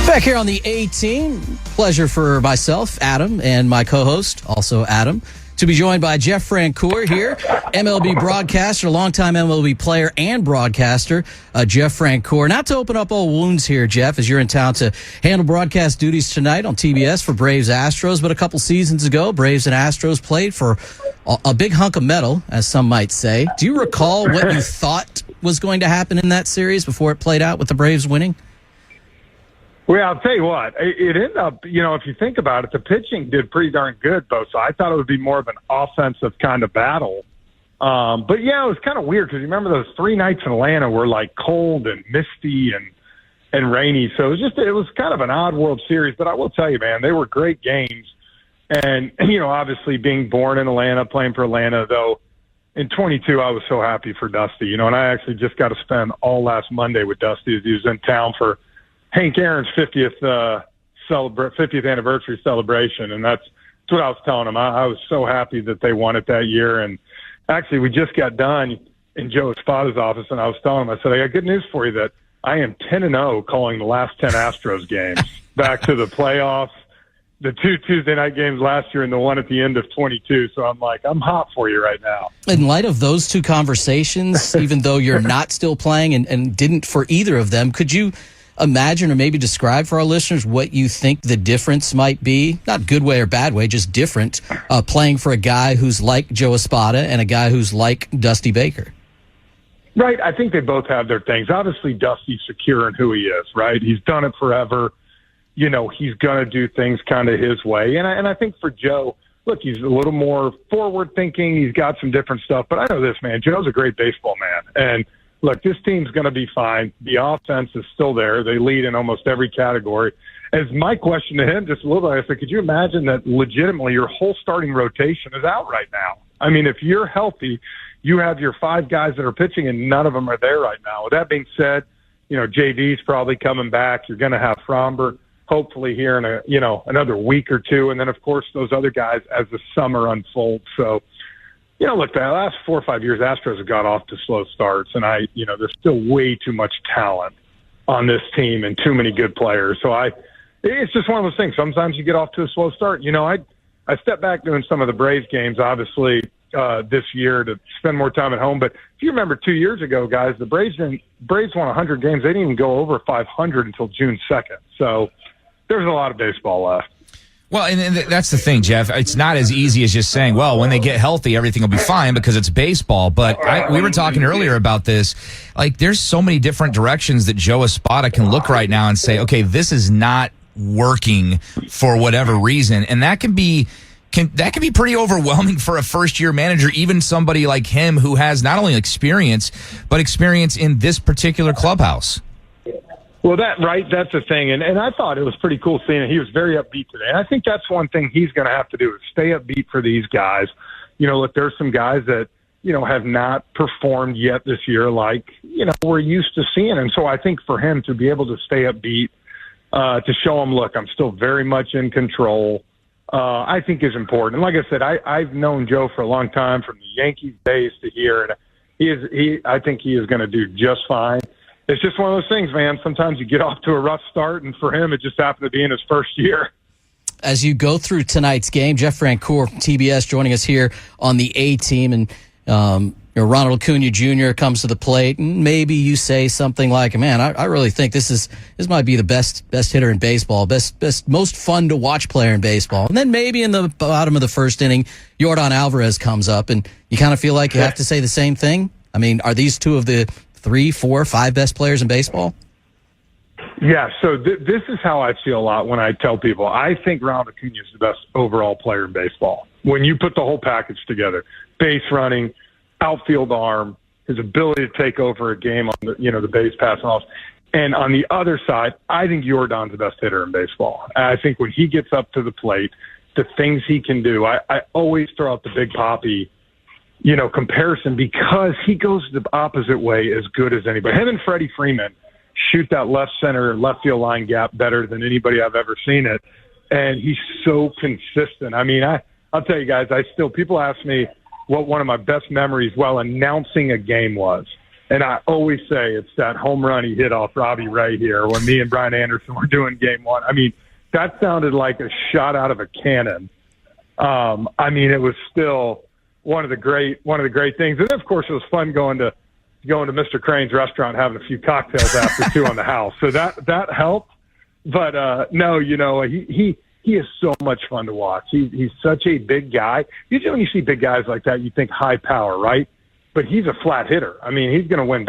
Back here on the A-Team, pleasure for myself, Adam, and my co-host, also Adam, to be joined by Jeff Francoeur here, MLB broadcaster, longtime MLB player and broadcaster, Jeff Francoeur. Not to open up old wounds here, Jeff, as you're in town to handle broadcast duties tonight on TBS for Braves Astros, but a couple seasons ago, Braves and Astros played for a big hunk of metal, as some might say. Do you recall what you thought was going to happen in that series before it played out with the Braves winning? Well, I'll tell you what, it ended up, if you think about it, the pitching did pretty darn good, though. So I thought it would be more of an offensive kind of battle. But, yeah, it was kind of weird because you remember those 3 nights in Atlanta were like cold and misty and rainy. So it was kind of an odd World Series. But I will tell you, man, they were great games. And, obviously being born in Atlanta, playing for Atlanta, though, in 22, I was so happy for Dusty, and I actually just got to spend all last Monday with Dusty as he was in town for Hank Aaron's 50th anniversary celebration, and that's what I was telling him. I was so happy that they won it that year, and actually we just got done in Joe Espada's office, and I was telling him, I said, I got good news for you that I am 10-0 calling the last 10 Astros games back to the playoffs, the 2 Tuesday night games last year and the one at the end of 22. So I'm like, I'm hot for you right now. In light of those 2 conversations, even though you're not still playing and didn't for either of them, could you imagine or maybe describe for our listeners what you think the difference might be? Not good way or bad way, just different, playing for a guy who's like Joe Espada and a guy who's like Dusty Baker. Right. I think they both have their things. Obviously, Dusty's secure in who he is, right? He's done it forever. He's going to do things kind of his way. And I think for Joe, look, he's a little more forward thinking. He's got some different stuff. But I know this, man. Joe's a great baseball man. And look, this team's going to be fine. The offense is still there. They lead in almost every category. As my question to him just a little bit, I said, could you imagine that legitimately your whole starting rotation is out right now? I mean, if you're healthy, you have your 5 guys that are pitching and none of them are there right now. With that being said, JD's probably coming back. You're going to have Fromber hopefully here in another week or 2. And then, of course, those other guys as the summer unfolds. So, look, the last 4 or 5 years, Astros have got off to slow starts, and there's still way too much talent on this team and too many good players. So it's just one of those things. Sometimes you get off to a slow start. I stepped back doing some of the Braves games, obviously, this year to spend more time at home. But if you remember 2 years ago, guys, the Braves won 100 games. They didn't even go over 500 until June 2nd. So there's a lot of baseball left. Well, and that's the thing, Jeff. It's not as easy as just saying, well, when they get healthy, everything will be fine because it's baseball. But we were talking earlier about this. Like, there's so many different directions that Joe Espada can look right now and say, okay, this is not working for whatever reason. And that can be pretty overwhelming for a first-year manager, even somebody like him who has not only experience, but experience in this particular clubhouse. Well, that's the thing. And I thought it was pretty cool seeing it. He was very upbeat today. And I think that's one thing he's going to have to do is stay upbeat for these guys. Look, there's some guys that, have not performed yet this year like, we're used to seeing. And so I think for him to be able to stay upbeat, to show him, look, I'm still very much in control, I think is important. And like I said, I've known Joe for a long time, from the Yankees days to here. And I think he is going to do just fine. It's just one of those things, man. Sometimes you get off to a rough start, and for him, it just happened to be in his first year. As you go through tonight's game, Jeff Francoeur from TBS joining us here on the A-Team, and Ronald Acuna Jr. comes to the plate, and maybe you say something like, man, I really think this might be the best hitter in baseball, best most fun to watch player in baseball. And then maybe in the bottom of the first inning, Yordan Alvarez comes up, and you kind of feel like you have to say the same thing. I mean, are these 2 of the 3, 4, 5 best players in baseball? Yeah, so this is how I feel a lot when I tell people. I think Ronald Acuna is the best overall player in baseball. When you put the whole package together, base running, outfield arm, his ability to take over a game on the base pass and all. And on the other side, I think Yordan's the best hitter in baseball. I think when he gets up to the plate, the things he can do, I always throw out the Big Papi comparison because he goes the opposite way as good as anybody. Him and Freddie Freeman shoot that left center, left field line gap better than anybody I've ever seen it. And he's so consistent. I mean, I'll tell you guys, people ask me what one of my best memories while announcing a game was. And I always say it's that home run he hit off Robbie Ray here when me and Brian Anderson were doing game one. I mean, that sounded like a shot out of a cannon. I mean, it was still one of the great things. And of course, it was fun going to Mr. Crane's restaurant, having a few cocktails after too on the house. So that helped. But no, he is so much fun to watch. He's such a big guy. Usually when you see big guys like that, you think high power, right? But he's a flat hitter. I mean, he's going to win he's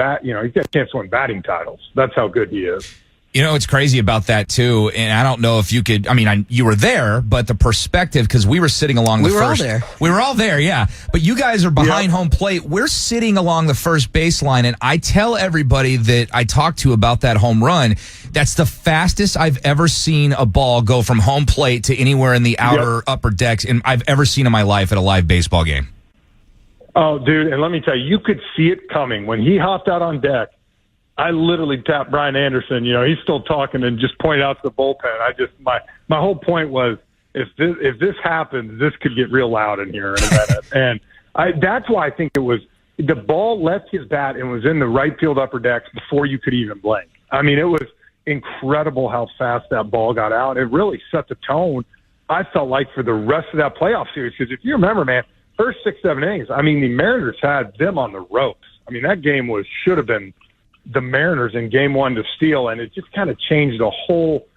got a chance to win batting titles. That's how good he is. It's crazy about that, too, and I don't know if you could, you were there, but the perspective, because we were sitting along the first. We were all there, yeah. But you guys are behind home plate. We're sitting along the first baseline, and I tell everybody that I talk to about that home run, that's the fastest I've ever seen a ball go from home plate to anywhere in the upper decks, and I've ever seen in my life at a live baseball game. Oh, dude, and let me tell you, you could see it coming. When he hopped out on deck, I literally tapped Brian Anderson. He's still talking and just pointed out to the bullpen. My whole point was, if this happens, this could get real loud in here in a minute. And that's why I think it was the ball left his bat and was in the right field upper decks before you could even blink. I mean, it was incredible how fast that ball got out. It really set the tone, I felt like, for the rest of that playoff series. Because if you remember, man, first 6-7 innings, I mean, the Mariners had them on the ropes. I mean, that game should have been the Mariners in game one to steal, and it just kind of changed the whole,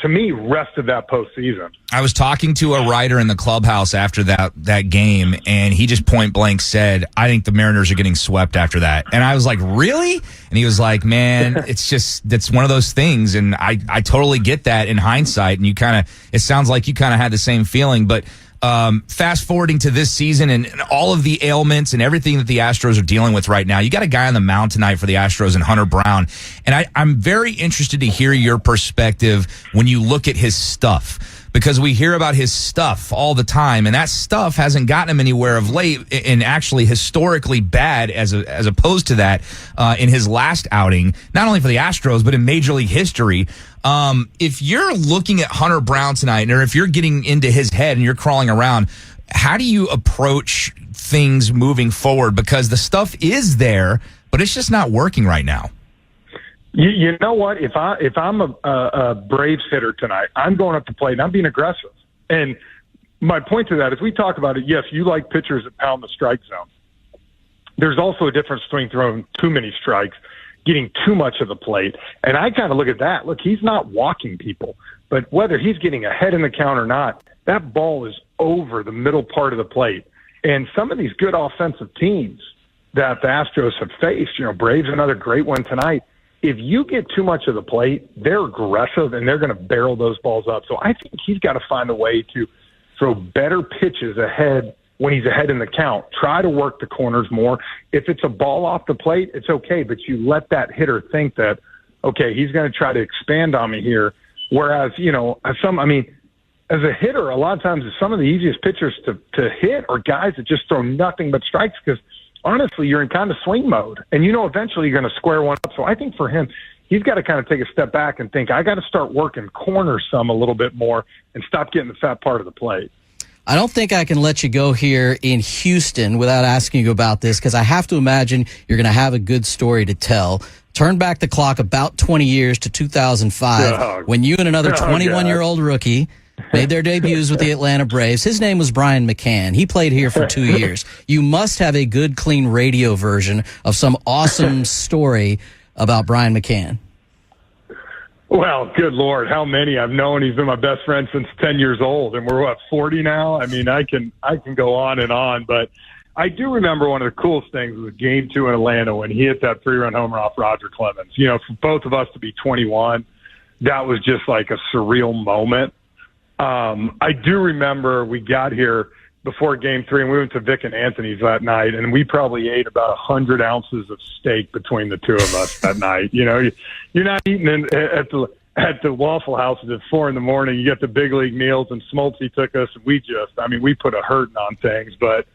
to me, rest of that postseason. I was talking to a writer in the clubhouse after that game, and he just point blank said, I think the Mariners are getting swept after that. And I was like, really? And he was like, man, that's one of those things. And I totally get that in hindsight. And it sounds like you kind of had the same feeling, but fast forwarding to this season and all of the ailments and everything that the Astros are dealing with right now, you got a guy on the mound tonight for the Astros in Hunter Brown. And I'm very interested to hear your perspective when you look at his stuff, because we hear about his stuff all the time, and that stuff hasn't gotten him anywhere of late, and actually historically bad as opposed to that in his last outing, not only for the Astros, but in Major League history. If you're looking at Hunter Brown tonight, or if you're getting into his head and you're crawling around, how do you approach things moving forward? Because the stuff is there, but it's just not working right now. You know what? If I'm a Braves hitter tonight, I'm going up to plate and I'm being aggressive. And my point to that is, we talk about it. Yes, you like pitchers that pound the strike zone. There's also a difference between throwing too many strikes, getting too much of the plate. And I kind of look at that. Look, he's not walking people, but whether he's getting ahead in the count or not, that ball is over the middle part of the plate. And some of these good offensive teams that the Astros have faced, Braves, another great one tonight. If you get too much of the plate, they're aggressive and they're going to barrel those balls up. So I think he's got to find a way to throw better pitches ahead when he's ahead in the count. Try to work the corners more. If it's a ball off the plate, it's okay, but you let that hitter think that, okay, he's going to try to expand on me here. Whereas, as a hitter, a lot of times some of the easiest pitchers to hit are guys that just throw nothing but strikes, because honestly, you're in kind of swing mode, and eventually you're going to square one up. So I think for him, he's got to kind of take a step back and think, I got to start working corners a little bit more and stop getting the fat part of the plate. I don't think I can let you go here in Houston without asking you about this, because I have to imagine you're going to have a good story to tell. Turn back the clock about 20 years to 2005 when you and another 21-year-old rookie made their debuts with the Atlanta Braves. His name was Brian McCann. He played here for 2 years. You must have a good, clean radio version of some awesome story about Brian McCann. Well, good Lord, how many? I've known. He's been my best friend since 10 years old, and we're, 40 now? I mean, I can go on, but I do remember one of the coolest things was Game 2 in Atlanta when he hit that 3-run homer off Roger Clemens. For both of us to be 21, that was just like a surreal moment. I do remember we got here before Game 3, and we went to Vic and Anthony's that night, and we probably ate about 100 ounces of steak between the two of us that night. You're not eating at the Waffle Houses at 4 a.m. You get the big league meals, and Smoltzy took us, and we put a hurting on things. But,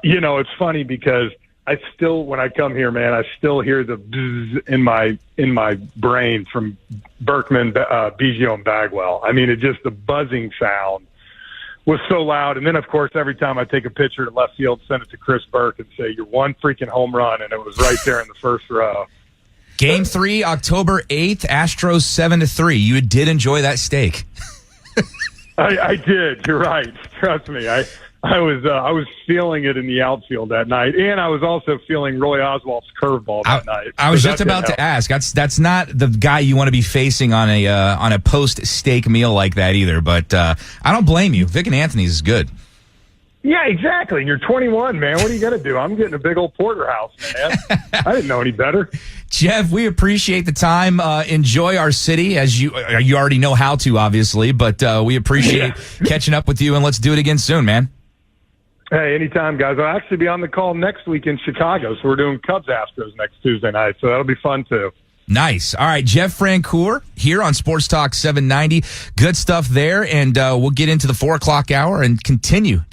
it's funny because I still, when I come here, man, I still hear the bzzz in my brain from Berkman, Biggio, and Bagwell. I mean, it's just the buzzing sound was so loud. And then, of course, every time I take a picture to left field, send it to Chris Burke and say, "You're one freaking home run," and it was right there in the first row. Game 3, October 8th, Astros 7-3. You did enjoy that steak. I did. You're right. Trust me. I was feeling it in the outfield that night, and I was also feeling Roy Oswald's curveball that night. I was just about to ask. That's not the guy you want to be facing on a post steak meal like that either. But I don't blame you. Vic and Anthony's is good. Yeah, exactly. And you're 21, man. What are you going to do? I'm getting a big old porterhouse, man. I didn't know any better. Jeff, we appreciate the time. Enjoy our city, as you already know how to, obviously. But we appreciate catching up with you, and let's do it again soon, man. Hey, anytime, guys. I'll actually be on the call next week in Chicago, so we're doing Cubs Astros next Tuesday night, so that'll be fun, too. Nice. All right, Jeff Francoeur here on Sports Talk 790. Good stuff there, and we'll get into the 4 o'clock hour and continue